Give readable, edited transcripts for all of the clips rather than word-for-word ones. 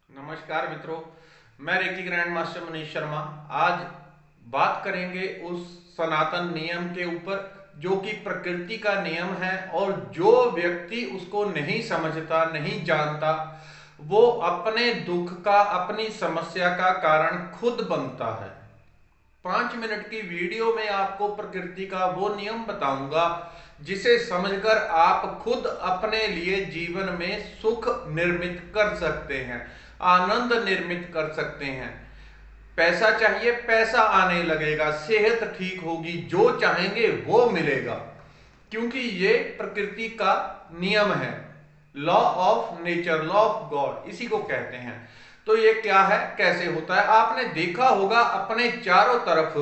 नमस्कार मित्रों, मैं reiki grand master Manish Sharma. आज बात करेंगे उस सनातन नियम के ऊपर जो कि प्रकृति का नियम है और जो व्यक्ति उसको नहीं समझता, नहीं जानता, वो अपने दुख का, अपनी समस्या का कारण खुद बनता है। 5 मिनट की वीडियो में आपको प्रकृति का वो नियम बताऊंगा जिसे समझकर आप खुद अपने लिए जीवन में सुख निर्मित कर सकते हैं, आनंद निर्मित कर सकते हैं। पैसा चाहिए, पैसा आने लगेगा। सेहत ठीक होगी, जो चाहेंगे वो मिलेगा, क्योंकि ये प्रकृति का नियम है। Law of nature, law of God इसी को कहते हैं। तो ये क्या है, कैसे होता है? आपने देखा होगा अपने चारों तरफ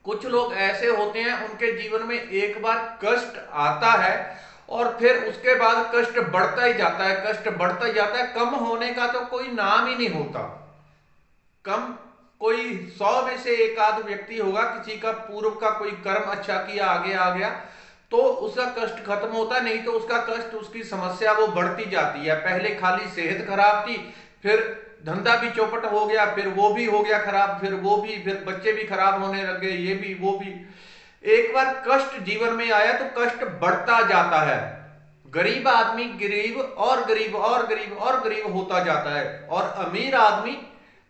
कुछ लोग ऐसे होते हैं, उनके जीवन में एक बार कष्ट आता है और फिर उसके बाद कष्ट बढ़ता ही जाता है, कष्ट बढ़ता ही जाता है। कम होने का तो कोई नाम ही नहीं होता। कम, कोई 100 में से एक आध व्यक्ति होगा, किसी का पूर्व का कोई कर्म अच्छा किया, आगे आ गया तो उसका कष्ट खत्म होता, नहीं तो उसका कष्ट, उसकी समस्या वो बढ़ती जाती है। पहले खाली सेहत खराब थी, फिर धंधा भी चौपट हो गया, फिर वो भी हो गया खराब, फिर वो भी, फिर बच्चे भी खराब होने लगे, ये भी वो भी। एक बार कष्ट जीवन में आया तो कष्ट बढ़ता जाता है। गरीब आदमी गरीब और गरीब और गरीब और गरीब होता जाता है, और अमीर आदमी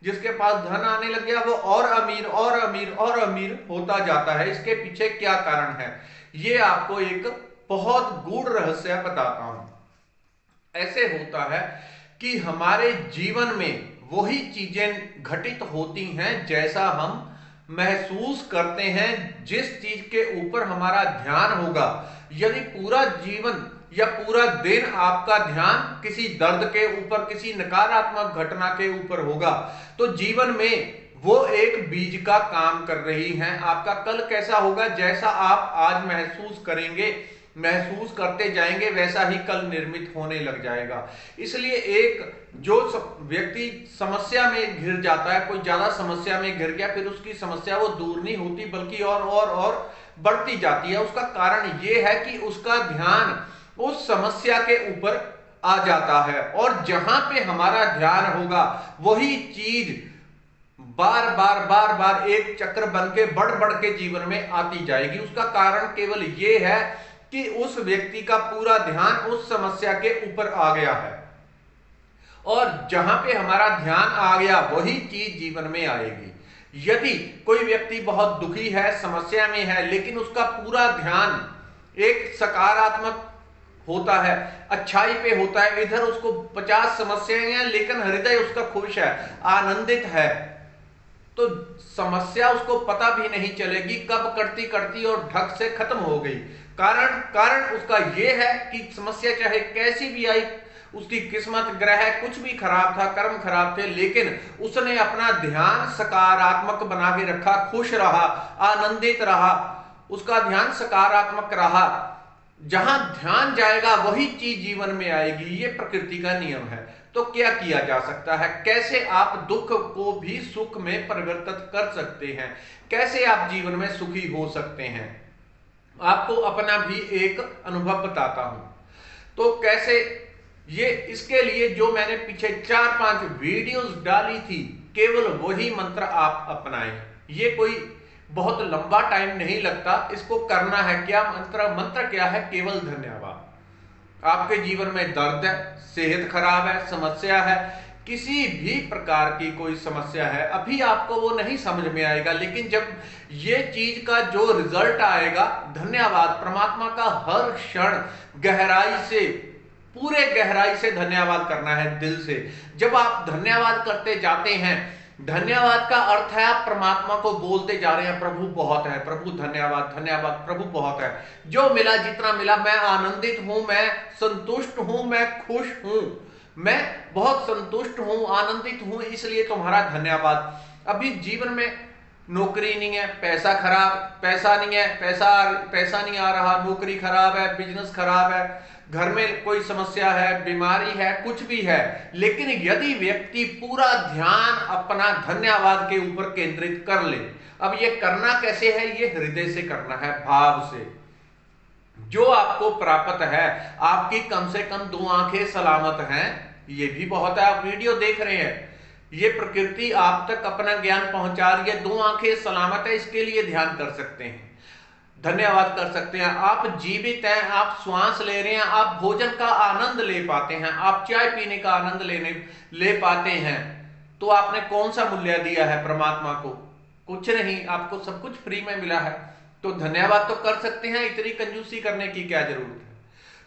जिसके पास धन आने लग गया वो और अमीर और अमीर और अमीर होता जाता है। इसके पीछे क्या कारण है, ये आपको एक बहुत गूढ़ रहस्य बताता हूं। ऐसे होता है कि हमारे जीवन में वही चीजें घटित होती हैं जैसा हम महसूस करते हैं। जिस चीज के ऊपर हमारा ध्यान होगा, यदि पूरा जीवन या पूरा दिन आपका ध्यान किसी दर्द के ऊपर, किसी नकारात्मक घटना के ऊपर होगा, तो जीवन में वो एक बीज का काम कर रही हैं। आपका कल कैसा होगा, जैसा आप आज महसूस करेंगे, महसूस करते जाएंगे, वैसा ही कल निर्मित होने लग जाएगा। इसलिए एक जो व्यक्ति समस्या में घिर जाता है, कोई ज्यादा समस्या में घिर गया, फिर उसकी समस्या वो दूर नहीं होती बल्कि और बढ़ती जाती है। उसका कारण ये है कि उसका ध्यान उस समस्या के ऊपर आ जाता है, और जहां पे हमारा ध्यान होगा वही चीज बार बार बार बार एक चक्र बन के बढ़ बढ़ के जीवन में आती जाएगी। उसका कारण केवल यह है कि उस व्यक्ति का पूरा ध्यान उस समस्या के ऊपर आ गया है, और जहां पे हमारा ध्यान आ गया वही चीज जीवन में आएगी। यदि कोई व्यक्ति बहुत दुखी है, समस्या में है, लेकिन उसका पूरा ध्यान एक सकारात्मक होता है, अच्छाई पे होता है, इधर उसको 50 समस्याएं हैं लेकिन हृदय उसका खुश है, आनंदित है, तो समस्या उसको पता भी नहीं चलेगी कब कटती कटती और ढक से खत्म हो गई। कारण कारण उसका यह है कि समस्या चाहे कैसी भी आई, उसकी किस्मत, ग्रह कुछ भी खराब था, कर्म खराब थे, लेकिन उसने अपना ध्यान सकारात्मक बना के रखा, खुश रहा, आनंदित रहा, उसका ध्यान सकारात्मक रहा। जहां ध्यान जाएगा वही चीज जीवन में आएगी। ये प्रकृति का नियम है। तो क्या किया जा सकता है, कैसे आप दुख को भी सुख में परिवर्तित कर सकते हैं, कैसे आप जीवन में सुखी हो सकते हैं, आपको अपना भी एक अनुभव बताता हूं। तो कैसे, ये इसके लिए जो मैंने पीछे 4-5 वीडियोस डाली थी, केवल वही मंत्र आप अपनाएं। ये कोई बहुत लंबा टाइम नहीं लगता, इसको करना है। क्या मंत्र, मंत्र क्या है? केवल धन्यवाद। आपके जीवन में दर्द है, सेहत खराब है, समस्या है, किसी भी प्रकार की कोई समस्या है, अभी आपको वो नहीं समझ में आएगा, लेकिन जब ये चीज का जो रिजल्ट आएगा, धन्यवाद, परमात्मा का हर क्षण गहराई से, पूरे गहराई से धन्यवाद करना है, दिल से। जब आप धन्यवाद करते जाते हैं, धन्यवाद का अर्थ है आप परमात्मा को बोलते जा रहे हैं, प्रभु बहुत है, प्रभु धन्यवाद, धन्यवाद, प्रभु बहुत है। जो मिला, जितना मिला, मैं आनंदित हूं, मैं संतुष्ट हूं, मैं खुश हूं, मैं बहुत संतुष्ट हूं, आनंदित हूं, इसलिए तुम्हारा धन्यवाद। अभी जीवन में नौकरी नहीं है, पैसा खराब, पैसा नहीं है, पैसा नहीं आ रहा, नौकरी खराब है, बिजनेस खराब है, घर में कोई समस्या है, बीमारी है, कुछ भी है, लेकिन यदि व्यक्ति पूरा ध्यान अपना धन्यवाद के ऊपर केंद्रित कर ले। अब ये करना कैसे है? ये हृदय से करना है, भाव से। जो आपको प्राप्त है, आपकी कम से कम 2 आंखें सलामत हैं, ये भी बहुत है। आप वीडियो देख रहे हैं, ये प्रकृति आप तक अपना ज्ञान पहुंचा रही है। 2 आंखें सलामत है, इसके लिए ध्यान कर सकते हैं, धन्यवाद कर सकते हैं। आप जीवित हैं, आप श्वास ले रहे हैं, आप भोजन का आनंद ले पाते हैं, आप चाय पीने का आनंद ले पाते हैं, तो आपने कौन सा मूल्य दिया है परमात्मा को? कुछ नहीं, आपको सब कुछ फ्री में मिला है, तो धन्यवाद तो कर सकते हैं। इतनी कंजूसी करने की क्या जरूरत है?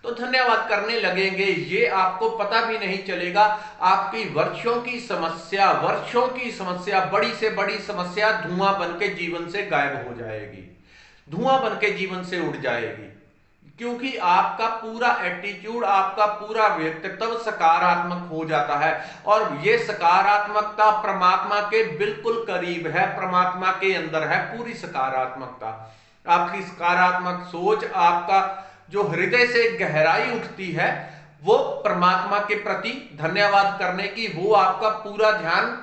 तो धन्यवाद करने लगेंगे, ये आपको पता भी नहीं चलेगा। आपकी वर्षों की समस्या, बड़ी से बड़ी समस्या धुआं बन के जीवन से गायब हो जाएगी, धुआं बन के जीवन से उड़ जाएगी, क्योंकि आपका पूरा एटीट्यूड, आपका पूरा व्यक्तित्व सकारात्मक हो जाता है। और ये सकारात्मकता परमात्मा के बिल्कुल करीब है, परमात्मा के अंदर है पूरी सकारात्मकता। आपकी सकारात्मक सोच, आपका जो हृदय से गहराई उठती है, वो परमात्मा के प्रति धन्यवाद करने की, वो आपका पूरा ध्यान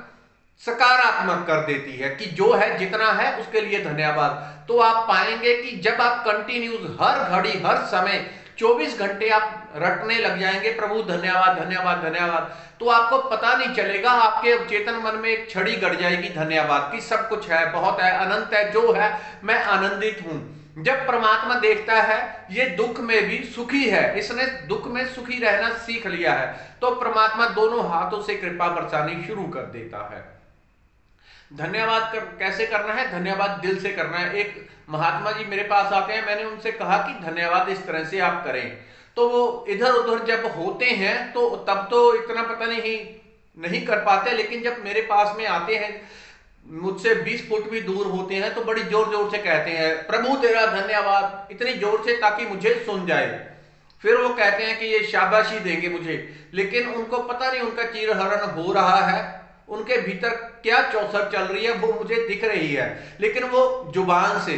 सकारात्मक कर देती है कि जो है जितना है उसके लिए धन्यवाद। तो आप पाएंगे कि जब आप कंटिन्यूस हर घड़ी हर समय 24 घंटे आप रटने लग जाएंगे प्रभु धन्यवाद धन्यवाद धन्यवाद, तो आपको पता नहीं चलेगा, आपके चेतन मन में एक छड़ी गड़ जाएगी धन्यवाद की। सब कुछ है, बहुत है, अनंत है, जो है मैं आनंदित हूं। जब परमात्मा देखता है ये दुख में भी सुखी है, इसने दुख में सुखी रहना सीख लिया है, तो परमात्मा दोनों हाथों से कृपा बरसानी शुरू कर देता है। धन्यवाद कैसे करना है? धन्यवाद दिल से करना है। एक महात्मा जी मेरे पास आते हैं, मैंने उनसे कहा कि धन्यवाद इस तरह से आप करें, तो वो इधर उधर जब होते हैं तो तब तो इतना पता नहीं कर पाते, लेकिन जब मेरे पास में आते हैं, मुझसे 20 फुट भी दूर होते हैं, तो बड़ी जोर जोर से कहते हैं प्रभु तेरा धन्यवाद, इतनी जोर से ताकि मुझे सुन जाए। फिर वो कहते हैं कि ये शाबाशी देंगे मुझे, लेकिन उनको पता नहीं उनका चीरहरण हो रहा है, उनके भीतर क्या चौसर चल रही है वो मुझे दिख रही है, लेकिन वो जुबान से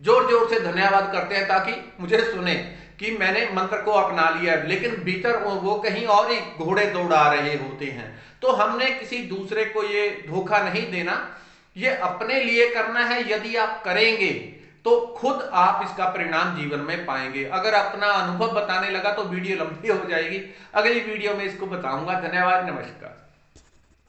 जोर जोर से धन्यवाद करते हैं ताकि मुझे सुने कि मैंने मंत्र को अपना लिया है, लेकिन भीतर वो कहीं और ही घोड़े दौड़ा रहे होते हैं। तो हमने किसी दूसरे को ये धोखा नहीं देना, ये अपने लिए करना है। यदि आप करेंगे तो खुद आप इसका परिणाम जीवन में पाएंगे। अगर अपना अनुभव बताने लगा तो वीडियो लंबी हो जाएगी, अगली वीडियो में इसको बताऊंगा। धन्यवाद, नमस्कार।